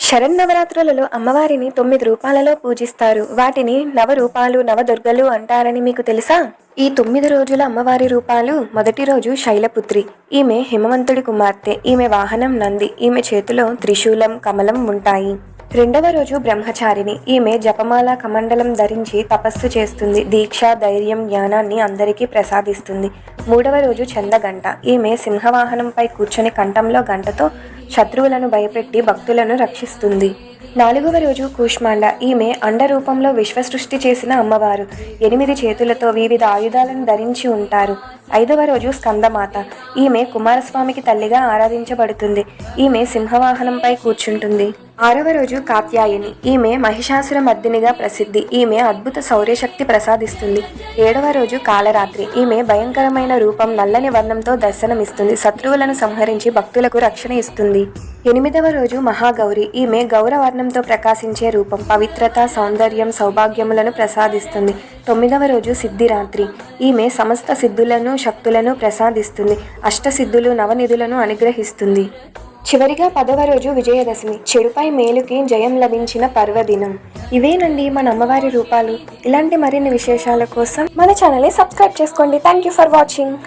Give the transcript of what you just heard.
శరన్నవరాత్రులలో అమ్మవారిని 9 రూపాలలో పూజిస్తారు. వాటిని నవరూపాలు, నవదుర్గలు అంటారని మీకు తెలుసా? ఈ 9 రోజుల అమ్మవారి రూపాలు: మొదటి రోజు శైలపుత్రి. ఈమె హిమవంతుడి కుమార్తె. ఈమె వాహనం నంది. ఈమె చేతిలో త్రిశూలం, కమలం ఉంటాయి. రెండవ రోజు బ్రహ్మచారిణి. ఈమె జపమాల కమండలం ధరించి తపస్సు చేస్తుంది. దీక్ష, ధైర్యం, జ్ఞానాన్ని అందరికీ ప్రసాదిస్తుంది. మూడవ రోజు చందగంట. ఈమె సింహవాహనంపై కూర్చొని కంఠంలో గంటతో శత్రువులను భయపెట్టి భక్తులను రక్షిస్తుంది. నాలుగవ రోజు కూష్మాండ. ఈమె అండ రూపంలో విశ్వసృష్టి చేసిన అమ్మవారు. 8 చేతులతో వివిధ ఆయుధాలను ధరించి ఉంటారు. ఐదవ రోజు స్కందమాత. ఈమె కుమారస్వామికి తల్లిగా ఆరాధించబడుతుంది. ఈమె సింహవాహనంపై కూర్చుంటుంది. ఆరవ రోజు కాత్యాయని. ఈమె మహిషాసుర మర్దినిగా ప్రసిద్ధి. ఈమె అద్భుత శౌర్యశక్తి ప్రసాదిస్తుంది. ఏడవ రోజు కాలరాత్రి. ఈమె భయంకరమైన రూపం, నల్లని వర్ణంతో దర్శనమిస్తుంది. శత్రువులను సంహరించి భక్తులకు రక్షణ ఇస్తుంది. ఎనిమిదవ రోజు మహాగౌరి. ఈమె గౌరవర్ణంతో ప్రకాశించే రూపం, పవిత్రత, సౌందర్యం, సౌభాగ్యములను ప్రసాదిస్తుంది. తొమ్మిదవ రోజు సిద్ధిరాత్రి. ఈమె సమస్త సిద్ధులను, శక్తులను ప్రసాదిస్తుంది. అష్టసిద్ధులు, నవనిధులను అనుగ్రహిస్తుంది. చివరిగా 10వ రోజు విజయదశమి. చెడుపై మేలుకి జయం లభించిన పర్వదినం. ఇవేనండి మన అమ్మవారి రూపాలు. ఇలాంటి మరిన్ని విశేషాల కోసం మన ఛానల్ని సబ్స్క్రైబ్ చేసుకోండి. Thank you for watching.